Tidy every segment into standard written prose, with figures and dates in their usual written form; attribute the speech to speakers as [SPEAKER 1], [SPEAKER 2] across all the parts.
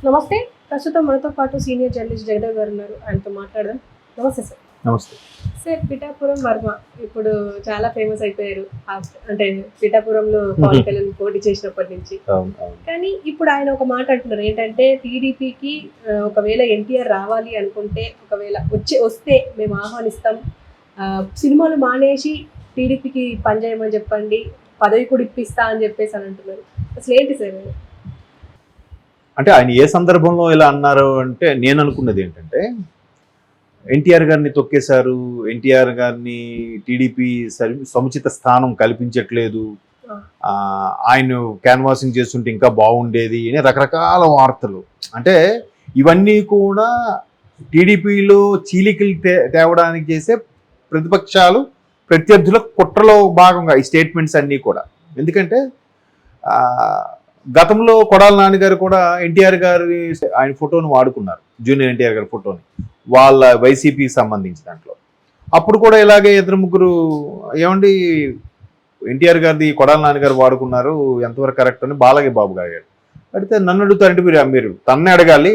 [SPEAKER 1] నమస్తే. ప్రస్తుతం మనతో పాటు సీనియర్ జర్నలిస్ట్ జగదేవ్ గారు ఉన్నారు. ఆయనతో మాట్లాడదాం. నమస్తే సార్.
[SPEAKER 2] నమస్తే.
[SPEAKER 1] సార్, పిఠాపురం వర్మ ఇప్పుడు చాలా ఫేమస్ అయిపోయారు. అంటే పిఠాపురంలో పవన్ కళ్యాణ్ పోటీ చేసినప్పటి నుంచి. కానీ ఇప్పుడు ఆయన ఒక మాట అంటున్నారు ఏంటంటే టీడీపీకి ఒకవేళ ఎన్టీఆర్ రావాలి అనుకుంటే ఒకవేళ వస్తే మేము ఆహ్వానిస్తాం, సినిమాలు మానేసి టీడీపీకి పనిచేయమని చెప్పండి, పదవి కూడా ఇప్పిస్తా అని చెప్పేసి అని అంటున్నారు. అసలు ఏంటి సార్?
[SPEAKER 2] అంటే ఆయన ఏ సందర్భంలో ఇలా అన్నారు అంటే నేను అనుకున్నది ఏంటంటే ఎన్టీఆర్ గారిని తొక్కేశారు, ఎన్టీఆర్ గారిని టీడీపీ సముచిత స్థానం కల్పించట్లేదు, ఆయన క్యాన్వాసింగ్ చేస్తుంటే ఇంకా బాగుండేది అని రకరకాల వార్తలు. అంటే ఇవన్నీ కూడా టీడీపీలో చీలికలు తేవడానికి చేసే ప్రతిపక్షాలు ప్రత్యర్థుల కుట్రలో భాగంగా ఈ స్టేట్మెంట్స్ అన్నీ కూడా. ఎందుకంటే గతంలో కొడాల నాన్నగారు కూడా ఎన్టీఆర్ గారి ఆయన ఫోటోను వాడుకున్నారు, జూనియర్ ఎన్టీఆర్ గారి ఫోటోని వాళ్ళ వైసీపీకి సంబంధించి దాంట్లో. అప్పుడు కూడా ఇలాగే ఇద్దరు ముగ్గురు ఏమండి ఎన్టీఆర్ గారిది కొడాల నాన్నగారు వాడుకున్నారు, ఎంతవరకు కరెక్ట్ అని బాలయ్య బాబు గారు అడిగితే నన్ను అడుగుతారంటే మీరు తన్నే అడగాలి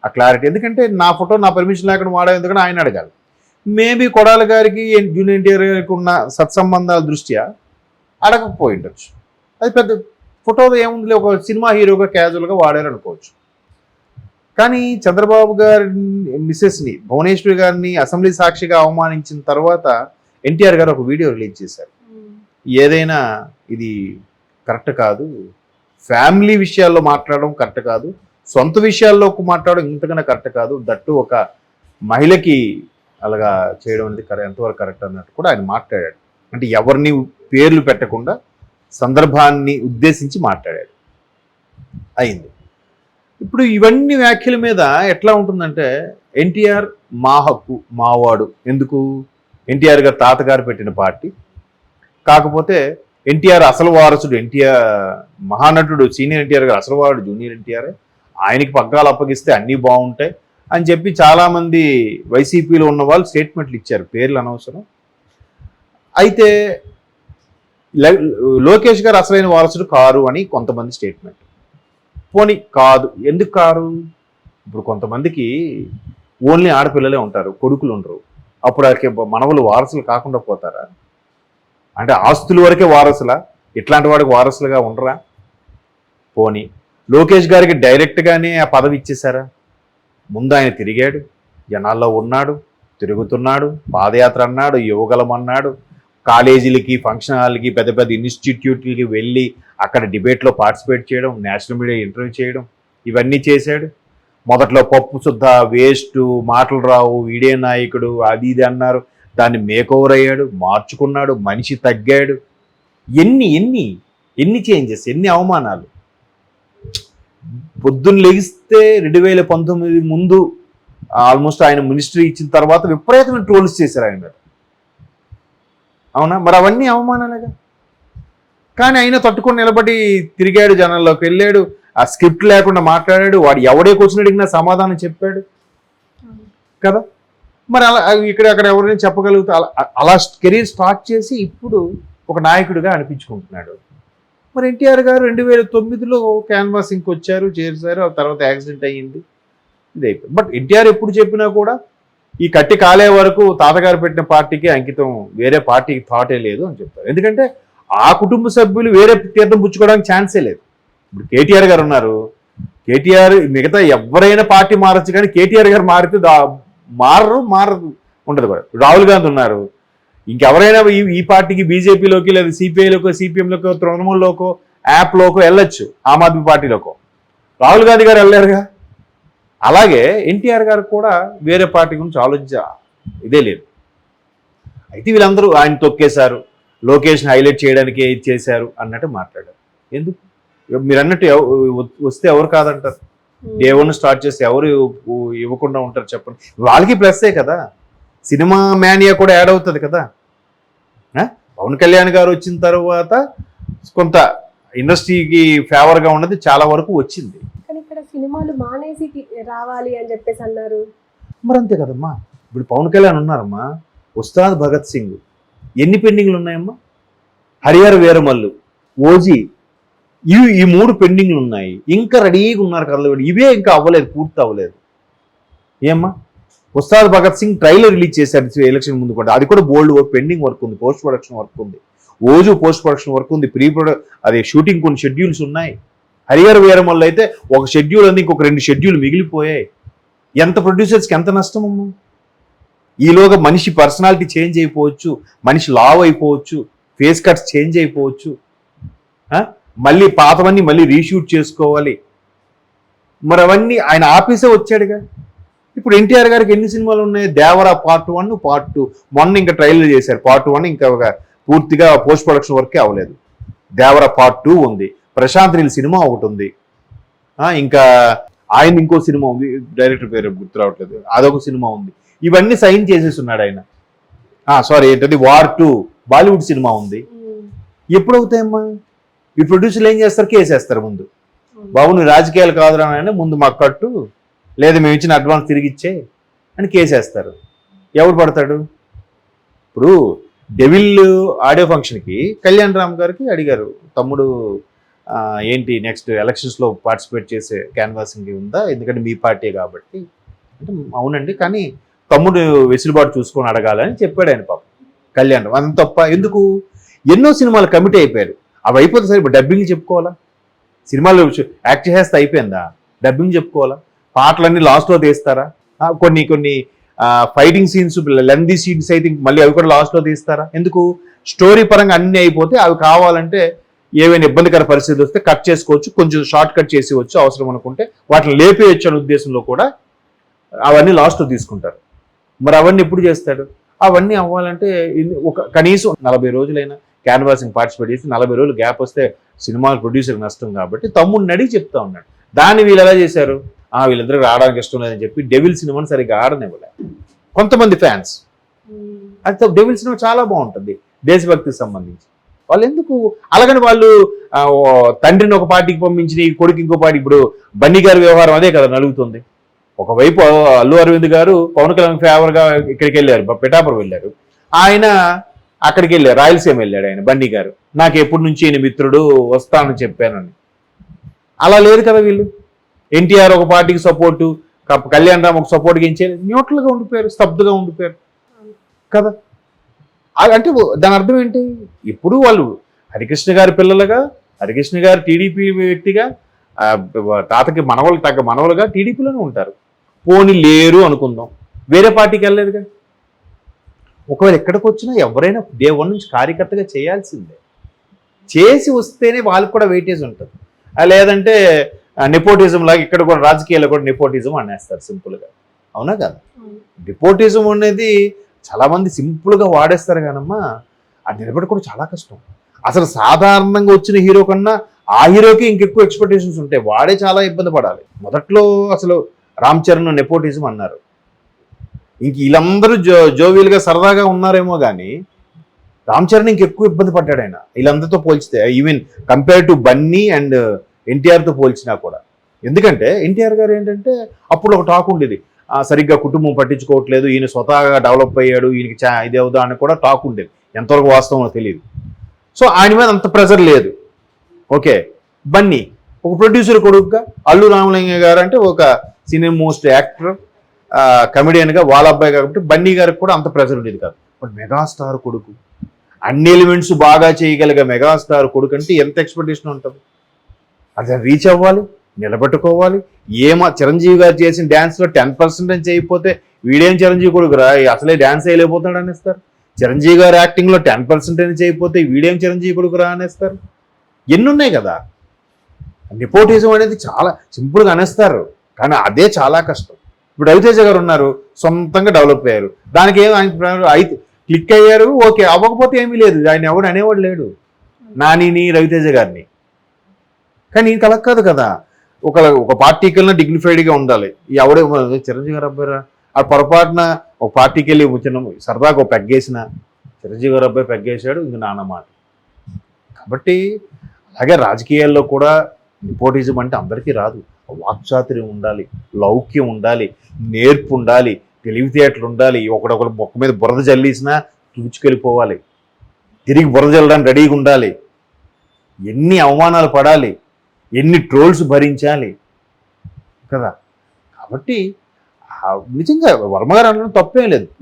[SPEAKER 2] ఆ క్లారిటీ. ఎందుకంటే నా ఫోటో నా పర్మిషన్ లేకుండా వాడే ఎందుకంటే ఆయన అడగాలి. మేబీ కొడాల గారికి జూనియర్ ఎన్టీఆర్ గారికి ఉన్న సత్సంబంధాల దృష్ట్యా అడగకపోయి ఉండొచ్చు. అది పెద్ద ఫోటోలో ఏముంది, ఒక సినిమా హీరోగా క్యాజువల్గా వాడారు అనుకోవచ్చు. కానీ చంద్రబాబు గారి మిసెస్ని భువనేశ్వరి గారిని అసెంబ్లీ సాక్షిగా అవమానించిన తర్వాత ఎన్టీఆర్ గారు ఒక వీడియో రిలీజ్ చేశారు. ఏదైనా ఇది కరెక్ట్ కాదు, ఫ్యామిలీ విషయాల్లో మాట్లాడడం కరెక్ట్ కాదు, సొంత విషయాల్లో మాట్లాడడం ఇంతకన్నా కరెక్ట్ కాదు, దట్టు ఒక మహిళకి అలాగా చేయడం అనేది ఎంతవరకు కరెక్ట్ అన్నట్టు కూడా ఆయన మాట్లాడాడు. అంటే ఎవరిని పేర్లు పెట్టకుండా సందర్భాన్ని ఉద్దేశించి మాట్లాడాడు. అయింది. ఇప్పుడు ఇవన్నీ వ్యాఖ్యల మీద ఎట్లా ఉంటుందంటే ఎన్టీఆర్ మా హక్కు మావాడు. ఎందుకు? ఎన్టీఆర్ గారు తాతగారు పెట్టిన పార్టీ. కాకపోతే ఎన్టీఆర్ అసలు వారసుడు, ఎన్టీఆర్ మహానటుడు సీనియర్ ఎన్టీఆర్ గారు అసలు వాడు జూనియర్ ఎన్టీఆర్, ఆయనకి పగ్గాలు అప్పగిస్తే అన్నీ బాగుంటాయి అని చెప్పి చాలామంది వైసీపీలో ఉన్న వాళ్ళు స్టేట్మెంట్లు ఇచ్చారు, పేర్లు అనవసరం. అయితే లోకేష్ గారు అసలైన వారసుడు కారు అని కొంతమంది స్టేట్మెంట్. పోనీ కాదు, ఎందుకు కారు? ఇప్పుడు కొంతమందికి ఓన్లీ ఆడపిల్లలే ఉంటారు, కొడుకులు ఉండరు. అప్పుడు మనవలు వారసులు కాకుండా పోతారా? అంటే ఆస్తుల వరకే వారసులా? ఇట్లాంటి వాడికి వారసులుగా ఉండరా? పోనీ లోకేష్ గారికి డైరెక్ట్గానే ఆ పదవి ఇచ్చేశారా? ముందు ఆయన తిరిగాడు, జనాల్లో ఉన్నాడు, తిరుగుతున్నాడు, పాదయాత్ర అన్నాడు, యువగలం అన్నాడు, కాలేజీలకి ఫంక్షన్ హాల్కి పెద్ద పెద్ద ఇన్స్టిట్యూట్లకి వెళ్ళి అక్కడ డిబేట్లో పార్టిసిపేట్ చేయడం, నేషనల్ మీడియా ఇంటర్వ్యూ చేయడం, ఇవన్నీ చేశాడు. మొదట్లో పప్పు శుద్ధ వేస్ట్, మాటలు రావు, వీడే నాయకుడు అది ఇది అన్నారు, దాన్ని మేకోవర్ అయ్యాడు, మార్చుకున్నాడు, మనిషి తగ్గాడు. ఎన్ని ఎన్ని ఎన్ని చేంజెస్, ఎన్ని అవమానాలు. పొద్దున్న లెగిస్తే 2019 ముందు ఆల్మోస్ట్ ఆయన మినిస్ట్రీ ఇచ్చిన తర్వాత విపరీతమైన ట్రోల్స్ చేశారు ఆయన మీద. అవునా? మరి అవన్నీ అవమానాలుగా. కానీ ఆయన తట్టుకొని నిలబడి తిరిగాడు, జనాల్లోకి వెళ్ళాడు, ఆ స్క్రిప్ట్ లేకుండా మాట్లాడాడు, వాడు ఎవడే క్వశ్చన్ అడిగినా సమాధానం చెప్పాడు కదా. మరి అలా ఇక్కడ అక్కడ ఎవరైనా చెప్పగలుగుతా అలా కెరీర్ స్టార్ట్ చేసి ఇప్పుడు ఒక నాయకుడిగా అనిపించుకుంటున్నాడు. మరి ఎన్టీఆర్ గారు 2009లో క్యాన్వాసింగ్కి వచ్చారు, చేశారు, ఆ తర్వాత యాక్సిడెంట్ అయ్యింది, ఇది అయిపోయింది. బట్ ఎన్టీఆర్ ఎప్పుడు చెప్పినా కూడా ఈ కట్టి కాలే వరకు తాతగారు పెట్టిన పార్టీకి అంకితం, వేరే పార్టీకి థాటే లేదు అని చెప్తారు. ఎందుకంటే ఆ కుటుంబ సభ్యులు వేరే తీర్థం పుచ్చుకోవడానికి ఛాన్సే లేదు. ఇప్పుడు కేటీఆర్ గారు ఉన్నారు, కేటీఆర్ మిగతా ఎవరైనా పార్టీ మారచ్చు, కానీ కేటీఆర్ గారు మారితే మారరు ఉండదు కూడా. రాహుల్ గాంధీ ఉన్నారు, ఇంకెవరైనా ఈ పార్టీకి బీజేపీలోకి లేదా సిపిఐలోకో సిపిఎంలోకో తృణమూల్లోకో యాప్లోకో వెళ్ళొచ్చు, ఆమ్ ఆద్మీ పార్టీలోకో. రాహుల్ గాంధీ గారు వెళ్ళారుగా. అలాగే ఎన్టీఆర్ గారు కూడా వేరే పార్టీ గురించి ఆలోచించ ఇదే లేదు. అయితే వీళ్ళందరూ ఆయన తొక్కేశారు, లోకేష్ని హైలైట్ చేయడానికి చేశారు అన్నట్టు మాట్లాడారు. ఎందుకు? మీరు అన్నట్టు వస్తే ఎవరు కాదంటారు? దేవుణ్ణి స్టార్ట్ చేస్తే ఎవరు ఇవ్వకుండా ఉంటారు చెప్పండి? వాళ్ళకి ప్లస్సే కదా, సినిమా మేనియా కూడా యాడ్ అవుతుంది కదా. పవన్ కళ్యాణ్ గారు వచ్చిన తర్వాత కొంత ఇండస్ట్రీకి ఫేవర్గా ఉన్నది చాలా వరకు వచ్చింది.
[SPEAKER 1] సినిమాలు మానేసి రావాలి అని చెప్పేసి అన్నారు.
[SPEAKER 2] మరి అంతే కదమ్మా. ఇప్పుడు పవన్ కళ్యాణ్ ఉన్నారమ్మా, ఉస్తాద్ భగత్ సింగ్, ఎన్ని పెండింగ్లు ఉన్నాయమ్మా? హరిహర వీరమల్లు, ఓజీ, ఈ 3 పెండింగ్లు ఉన్నాయి, ఇంకా రెడీగా ఉన్నారు కథలు. ఇవే ఇంకా అవ్వలేదు, పూర్తి అవ్వలేదు. ఏమ్మా, ఉస్తాద్ భగత్ సింగ్ ట్రైలర్ రిలీజ్ చేశారు ఎలక్షన్ ముందు కూడా, అది కూడా బోల్డ్ వర్క్, పెండింగ్ వర్క్ ఉంది, పోస్ట్ ప్రొడక్షన్ వర్క్ ఉంది, ఓజు పోస్ట్ ప్రొడక్షన్ వర్క్ ఉంది, అది షూటింగ్ కొన్ని షెడ్యూల్స్ ఉన్నాయి. హరిహర వీరమల్లు అయితే ఒక షెడ్యూల్ ఉంది, ఇంకొక 2 షెడ్యూల్ మిగిలిపోయాయి. ఎంత ప్రొడ్యూసర్స్కి ఎంత నష్టం అమ్మా. ఈలోగా మనిషి పర్సనాలిటీ చేంజ్ అయిపోవచ్చు, మనిషి లావ్ అయిపోవచ్చు, ఫేస్ కట్స్ చేంజ్ అయిపోవచ్చు, మళ్ళీ పాతవన్నీ మళ్ళీ రీషూట్ చేసుకోవాలి. మరి అవన్నీ ఆయన ఆఫీసే వచ్చాడుగా. ఇప్పుడు ఎన్టీఆర్ గారికి ఎన్ని సినిమాలు ఉన్నాయి? దేవరా పార్ట్ 1, పార్ట్ 2, మొన్న ఇంకా ట్రైలర్ చేశారు. పార్ట్ 1 ఇంకా పూర్తిగా పోస్ట్ ప్రొడక్షన్ వర్కే అవ్వలేదు. దేవరా పార్ట్ 2 ఉంది, ప్రశాంత్ నీల్ సినిమా ఒకటి ఉంది, ఇంకా ఆయన ఇంకో సినిమా ఉంది, డైరెక్టర్ పేరు గుర్తు రావట్లేదు, అదొక సినిమా ఉంది. ఇవన్నీ సైన్ చేసేసి ఉన్నాడు ఆయన. సారీ, ఏంటది, వార్ 2 బాలీవుడ్ సినిమా ఉంది. ఎప్పుడు అవుతాయమ్మా? ఈ ప్రొడ్యూసర్లు ఏం చేస్తారు? కేసేస్తారు ముందు. బాబు నువ్వు రాజకీయాలు కాదురా అని ముందు మాకు కట్టు, లేదా మేము ఇచ్చిన అడ్వాన్స్ తిరిగి ఇచ్చే అని కేసేస్తారు. ఎవరు పడతాడు? ఇప్పుడు డెవిల్ ఆడియో ఫంక్షన్కి కళ్యాణ్ రామ్ గారికి అడిగారు, తమ్ముడు ఏంటి నెక్స్ట్ ఎలక్షన్స్లో పార్టిసిపేట్ చేసే క్యాన్వాసింగ్ ఉందా, ఎందుకంటే మీ పార్టీ కాబట్టి అంటే అవునండి, కానీ తమ్ముడు వెసులుబాటు చూసుకొని అడగాలని చెప్పాడు ఆయన. పాపం కళ్యాణ్ రామ్ అంత తప్ప ఎందుకు? ఎన్నో సినిమాలు కమిట్ అయిపోయారు, అవి అయిపోతే సరే ఇప్పుడు డబ్బింగ్ చెప్పుకోవాలా? సినిమాలు యాక్ట్ చేస్తే అయిపోయిందా? డబ్బింగ్ చెప్పుకోవాలా? పాటలన్నీ లాస్ట్లో తీస్తారా? కొన్ని ఫైటింగ్ సీన్స్, లెందీ సీన్స్ అయితే మళ్ళీ అవి కూడా లాస్ట్లో తీస్తారా? ఎందుకు? స్టోరీ పరంగా అన్నీ అయిపోతే అవి కావాలంటే ఏవైనా ఇబ్బందికర పరిస్థితులు వస్తే కట్ చేసుకోవచ్చు, కొంచెం షార్ట్ కట్ చేసేవచ్చు అవసరం అనుకుంటే, వాటిని లేపేయచ్చు అనే ఉద్దేశంలో కూడా అవన్నీ లాస్ట్లో తీసుకుంటారు. మరి అవన్నీ ఎప్పుడు చేస్తాడు? అవన్నీ అవ్వాలంటే కనీసం 40 రోజులైనా క్యాన్వాసింగ్ పార్టిసిపేట్ చేసి 40 రోజులు గ్యాప్ వస్తే సినిమాలు ప్రొడ్యూసర్ నష్టం కాబట్టి తమ్ముడిని అడిగి చెప్తా ఉన్నాడు. దాన్ని వీళ్ళు ఎలా చేశారు? వీళ్ళిద్దరికి ఆడడానికి ఇష్టం లేదని చెప్పి డెవిల్ సినిమాని సరిగ్గా ఆడనివ్వలే కొంతమంది ఫ్యాన్స్. అయితే డెవిల్ సినిమా చాలా బాగుంటుంది దేశభక్తికి సంబంధించి. వాళ్ళు ఎందుకు అలాగని వాళ్ళు తండ్రిని ఒక పార్టీకి పంపించి కొడుకు ఇంకో పార్టీ, ఇప్పుడు బన్నీ గారి వ్యవహారం అదే కదా నలుగుతుంది. ఒకవైపు అల్లు అరవింద్ గారు పవన్ కళ్యాణ్ ఫేవర్గా ఇక్కడికి వెళ్ళారు, పిఠాపురం వెళ్ళారు, ఆయన అక్కడికి వెళ్ళారు, రాయలసీమ వెళ్ళాడు ఆయన బన్నీ గారు, నాకు ఎప్పటి నుంచి ఈయన మిత్రుడు వస్తానని చెప్పానని. అలా లేదు కదా వీళ్ళు. ఎన్టీఆర్ ఒక పార్టీకి సపోర్టు, కళ్యాణ్ రామ్ ఒక సపోర్ట్గా ఇచ్చేది, న్యూట్రల్గా ఉండిపోయారు, స్తబ్దుగా ఉండిపోయారు కదా. అంటే దాని అర్థం ఏంటి? ఇప్పుడు వాళ్ళు హరికృష్ణ గారి పిల్లలుగా, హరికృష్ణ గారు టీడీపీ వ్యక్తిగా, తాతకి మనవలు తగ్గ మనవలుగా టీడీపీలోనే ఉంటారు. పోనీ లేరు అనుకుందాం, వేరే పార్టీకి వెళ్ళలేదుగా. ఒకవేళ ఎక్కడికి వచ్చినా ఎవరైనా డే 1 నుంచి కార్యకర్తగా చేయాల్సిందే, చేసి వస్తేనే వాళ్ళకి కూడా వెయిటేజ్ ఉంటుంది. లేదంటే నెపోటిజం లాగా ఇక్కడ కూడా రాజకీయాల్లో కూడా నెపోటిజం అనేస్తారు సింపుల్గా. అవునా కదా? నెపోటిజం అనేది చాలామంది సింపుల్గా వాడేస్తారు కానమ్మా, అది నిలబెట్టుకోవడం చాలా కష్టం. అసలు సాధారణంగా వచ్చిన హీరో కన్నా ఆ హీరోకి ఇంకెక్కువ ఎక్స్పెక్టేషన్స్ ఉంటాయి, వాడే చాలా ఇబ్బంది పడాలి. మొదట్లో అసలు రామ్ చరణ్ నెపోటిజం అన్నారు, ఇంక వీళ్ళందరూ జోవియల్గా సరదాగా ఉన్నారేమో కానీ రామ్ చరణ్ ఇంకెక్కువ ఇబ్బంది పడ్డాడు ఆయన వీళ్ళందరితో పోల్చితే, even compare to Bunny and ఎన్టీఆర్తో పోల్చినా కూడా. ఎందుకంటే ఎన్టీఆర్ గారు ఏంటంటే అప్పుడు ఒక టాక్ ఉండేది, సరిగ్గా కుటుంబం పట్టించుకోవట్లేదు, ఈయన స్వతహాగా డెవలప్ అయ్యాడు, ఈయనకి ఇది అవుదా అని కూడా టాక్ ఉండేది, ఎంతవరకు వాస్తవం తెలియదు. సో ఆయన మీద అంత ప్రెజర్ లేదు. ఓకే, బన్నీ ఒక ప్రొడ్యూసర్ కొడుకుగా, అల్లు రామలింగ గారు అంటే ఒక సీనియర్ మోస్ట్ యాక్టర్ కమెడియన్గా వాళ్ళ అబ్బాయి కాబట్టి బన్నీ గారికి కూడా అంత ప్రెజర్ ఉండేది కాదు. బట్ మెగాస్టార్ కొడుకు, అన్ని ఎలిమెంట్స్ బాగా చేయగలిగే మెగాస్టార్ కొడుకు అంటే ఎంత ఎక్స్పెక్టేషన్ ఉంటుంది? అది రీచ్ అవ్వాలి, నిలబెట్టుకోవాలి. చిరంజీవి గారు చేసిన డ్యాన్స్లో 10% అని చేయకపోతే వీడేం చిరంజీవి కొడుకు రా, అసలే డ్యాన్స్ వేయలేకపోతున్నాడు అనేస్తారు. చిరంజీవి గారు యాక్టింగ్లో 10% అని చేయకపోతే వీడేం చిరంజీవి కొడుకు రా అనేస్తారు. ఎన్ని ఉన్నాయి కదా. నెపోటిజం అనేది చాలా సింపుల్గా అనేస్తారు, కానీ అదే చాలా కష్టం. ఇప్పుడు రవితేజ గారు ఉన్నారు, సొంతంగా డెవలప్ అయ్యారు, దానికి ఏం అయితే క్లిక్ అయ్యారు, ఓకే, అవ్వకపోతే ఏమీ లేదు, ఆయన ఎవడు అనేవాడు లేడు, నానిని రవితేజ గారిని. కానీ ఇంక అలా కాదు కదా, ఒక పార్టీకి వెళ్ళినా డిగ్నిఫైడ్గా ఉండాలి. ఎవడే చిరంజీవి గారు అబ్బాయిరా, ఆ పొరపాటున ఒక పార్టీకి వెళ్ళి చిన్న సరదాగా ఒక పెగ్గేసిన చిరంజీవి గారు అబ్బాయి పెగ్గేశాడు, ఇంక నాన్న మాట. కాబట్టి అలాగే రాజకీయాల్లో కూడా నెపోటిజం అంటే అందరికీ రాదు. వాక్చాతుర్యం ఉండాలి, లౌక్యం ఉండాలి, నేర్పు ఉండాలి, తెలివితేటలు ఉండాలి. ఒకడొకరు మొక్క మీద బురద జల్లేసినా తుడుచుకెళ్ళిపోవాలి, తిరిగి బురద జల్లడానికి రెడీగా ఉండాలి. ఎన్ని అవమానాలు పడాలి, ఎన్ని ట్రోల్స్ భరించాలి కదా. కాబట్టి నిజంగా వర్మ గారు అనడం తప్పేం లేదు.